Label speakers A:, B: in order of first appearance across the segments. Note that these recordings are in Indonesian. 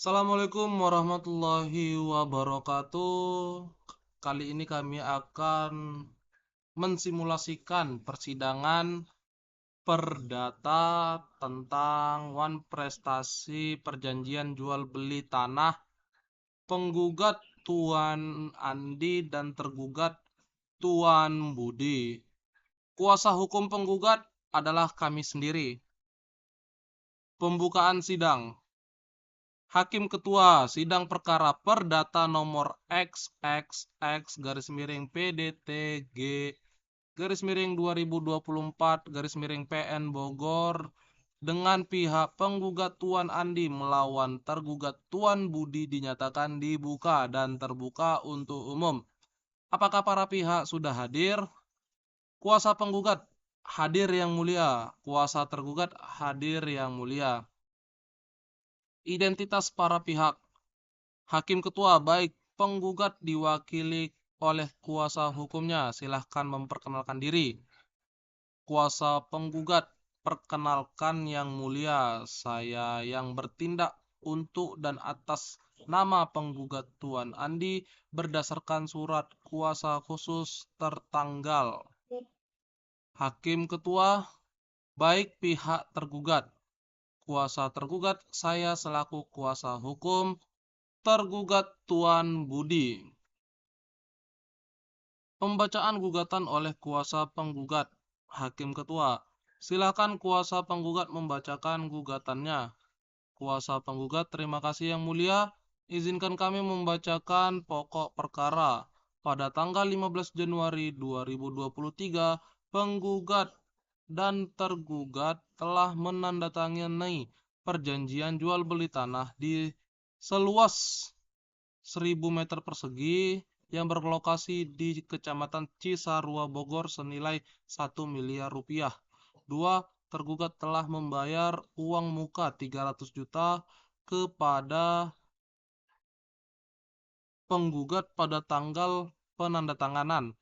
A: Assalamualaikum warahmatullahi wabarakatuh. Kali ini kami akan mensimulasikan persidangan perdata tentang prestasi perjanjian jual beli tanah penggugat Tuan Andi dan tergugat Tuan Budi. Kuasa hukum penggugat adalah kami sendiri. Pembukaan sidang. Hakim Ketua Sidang Perkara Perdata nomor XXX garis miring PDTG garis miring 2024 garis miring PN Bogor dengan pihak penggugat Tuan Andi melawan tergugat Tuan Budi dinyatakan dibuka dan terbuka untuk umum. Apakah para pihak sudah hadir? Kuasa penggugat hadir yang mulia, kuasa tergugat hadir yang mulia. Identitas para pihak. Hakim Ketua, baik penggugat diwakili oleh kuasa hukumnya, silahkan memperkenalkan diri. Kuasa penggugat, perkenalkan yang mulia, saya yang bertindak untuk dan atas nama penggugat Tuan Andi berdasarkan surat kuasa khusus tertanggal. Hakim Ketua, baik pihak tergugat. Kuasa tergugat, saya selaku kuasa hukum tergugat Tuan Budi. Pembacaan gugatan oleh kuasa penggugat. Hakim Ketua, silakan kuasa penggugat membacakan gugatannya. Kuasa penggugat, terima kasih yang mulia. Izinkan kami membacakan pokok perkara. Pada tanggal 15 Januari 2023, penggugat dan tergugat telah menandatangani perjanjian jual beli tanah di seluas 1000 meter persegi yang berlokasi di Kecamatan Cisarua, Bogor senilai 1 miliar rupiah. 2. Tergugat telah membayar uang muka 300 juta kepada penggugat pada tanggal penandatanganan.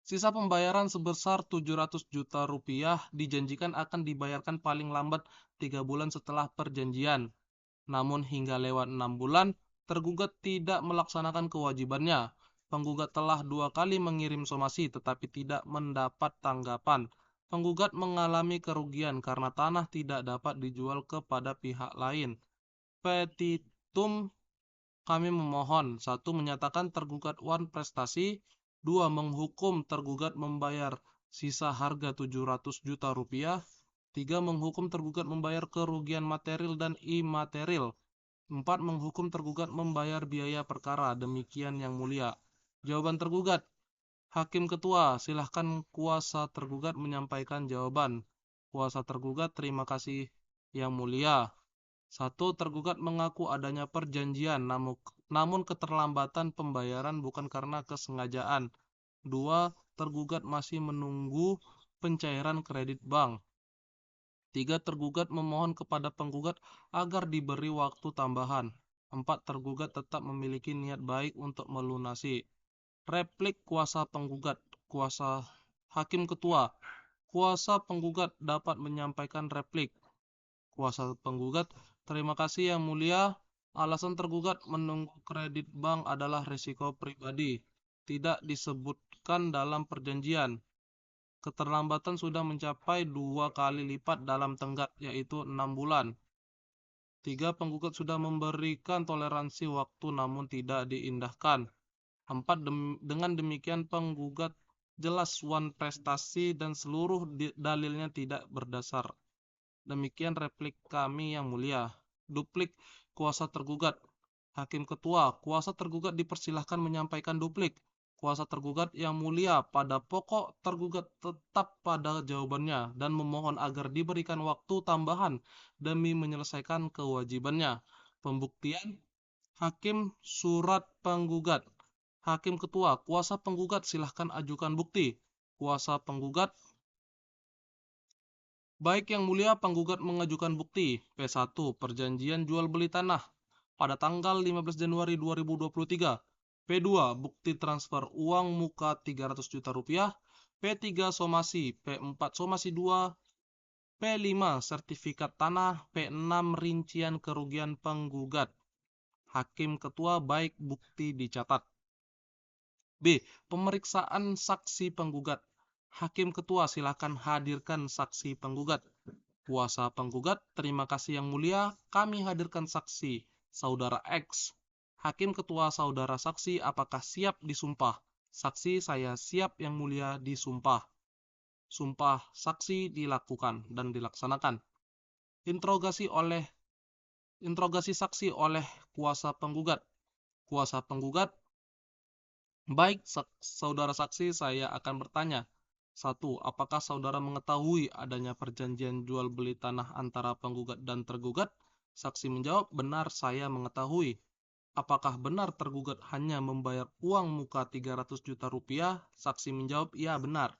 A: Sisa pembayaran sebesar 700 juta rupiah dijanjikan akan dibayarkan paling lambat 3 bulan setelah perjanjian. Namun hingga lewat 6 bulan, tergugat tidak melaksanakan kewajibannya. Penggugat telah 2 kali mengirim somasi tetapi tidak mendapat tanggapan. Penggugat mengalami kerugian karena tanah tidak dapat dijual kepada pihak lain. Petitum, kami memohon 1. Menyatakan tergugat prestasi. 2. Menghukum tergugat membayar sisa harga 700 juta rupiah. 3. Menghukum tergugat membayar kerugian material dan imaterial. 4. Menghukum tergugat membayar biaya perkara. Demikian yang mulia. Jawaban tergugat. Hakim Ketua, silahkan kuasa tergugat menyampaikan jawaban. Kuasa tergugat, terima kasih yang mulia. 1. Tergugat mengaku adanya perjanjian namun keterlambatan pembayaran bukan karena kesengajaan. 2. Tergugat masih menunggu pencairan kredit bank. 3. Tergugat memohon kepada penggugat agar diberi waktu tambahan. 4. Tergugat tetap memiliki niat baik untuk melunasi. Replik kuasa penggugat. Kuasa Hakim Ketua, kuasa penggugat dapat menyampaikan replik. Kuasa penggugat, terima kasih yang mulia. Alasan tergugat menunggu kredit bank adalah risiko pribadi, tidak disebutkan dalam perjanjian. Keterlambatan sudah mencapai 2 kali lipat dalam tenggat, yaitu 6 bulan. 3. Penggugat sudah memberikan toleransi waktu namun tidak diindahkan. 4. Dengan demikian penggugat jelas prestasi dan seluruh dalilnya tidak berdasar. Demikian replik kami yang mulia. Duplik kuasa tergugat. Hakim Ketua, kuasa tergugat dipersilahkan menyampaikan duplik. Kuasa tergugat yang mulia, pada pokok tergugat tetap pada jawabannya dan memohon agar diberikan waktu tambahan demi menyelesaikan kewajibannya. Pembuktian. Hakim surat penggugat. Hakim Ketua, kuasa penggugat silahkan ajukan bukti. Kuasa penggugat, baik yang mulia, penggugat mengajukan bukti. P1. Perjanjian jual beli tanah pada tanggal 15 Januari 2023. P2. Bukti transfer uang muka 300 juta rupiah. P3. Somasi. P4. Somasi 2. P5 sertifikat tanah, P6 rincian kerugian penggugat. Hakim ketua baik bukti dicatat. B. Pemeriksaan saksi penggugat. Hakim ketua silakan hadirkan saksi penggugat. Kuasa penggugat, terima kasih yang mulia, kami hadirkan saksi saudara X. Hakim ketua saudara saksi apakah siap disumpah? Saksi saya siap yang mulia disumpah. Sumpah saksi dilakukan dan dilaksanakan. Interogasi saksi oleh kuasa penggugat. Kuasa penggugat, baik saudara saksi, saya akan bertanya. 1. Apakah saudara mengetahui adanya perjanjian jual beli tanah antara penggugat dan tergugat? Saksi menjawab, benar saya mengetahui. Apakah benar tergugat hanya membayar uang muka 300 juta rupiah? Saksi menjawab, iya benar.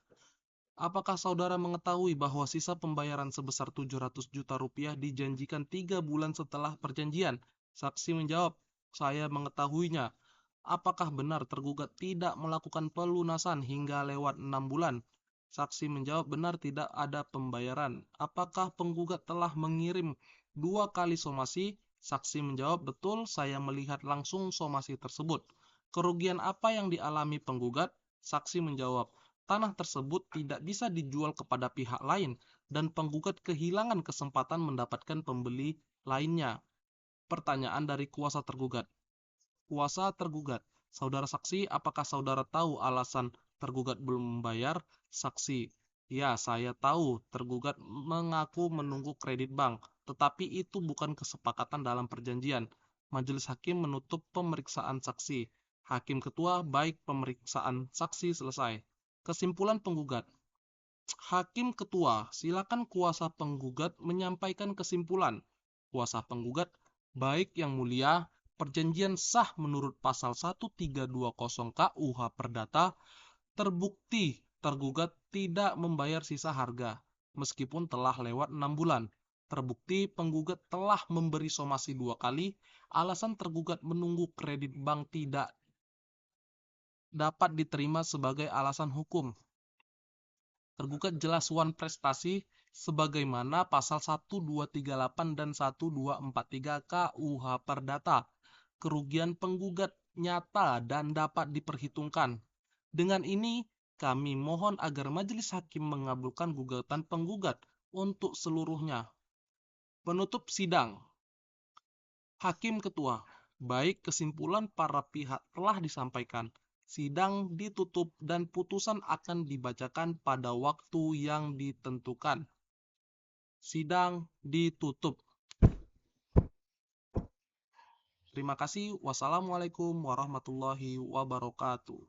A: Apakah saudara mengetahui bahwa sisa pembayaran sebesar 700 juta rupiah dijanjikan 3 bulan setelah perjanjian? Saksi menjawab, saya mengetahuinya. Apakah benar tergugat tidak melakukan pelunasan hingga lewat 6 bulan? Saksi menjawab, benar tidak ada pembayaran. Apakah penggugat telah mengirim 2 kali somasi? Saksi menjawab, betul, saya melihat langsung somasi tersebut. Kerugian apa yang dialami penggugat? Saksi menjawab, tanah tersebut tidak bisa dijual kepada pihak lain dan penggugat kehilangan kesempatan mendapatkan pembeli lainnya. Pertanyaan dari kuasa tergugat. Kuasa tergugat, saudara saksi, apakah saudara tahu alasan tergugat belum membayar? Saksi, ya saya tahu tergugat mengaku menunggu kredit bank, tetapi itu bukan kesepakatan dalam perjanjian. Majelis hakim menutup pemeriksaan saksi. Hakim ketua, baik pemeriksaan saksi selesai. Kesimpulan penggugat. Hakim ketua, silakan kuasa penggugat menyampaikan kesimpulan. Kuasa penggugat, baik yang mulia, perjanjian sah menurut pasal 1320 KUH Perdata, terbukti tergugat tidak membayar sisa harga, meskipun telah lewat 6 bulan. Terbukti penggugat telah memberi somasi 2 kali, alasan tergugat menunggu kredit bank tidak dapat diterima sebagai alasan hukum. Tergugat jelas wan prestasi sebagaimana pasal 1238 dan 1243 KUH Perdata. Kerugian penggugat nyata dan dapat diperhitungkan. Dengan ini, kami mohon agar majelis hakim mengabulkan gugatan penggugat untuk seluruhnya. Penutup sidang. Hakim ketua, baik kesimpulan para pihak telah disampaikan. Sidang ditutup dan putusan akan dibacakan pada waktu yang ditentukan. Sidang ditutup. Terima kasih. Wassalamualaikum warahmatullahi wabarakatuh.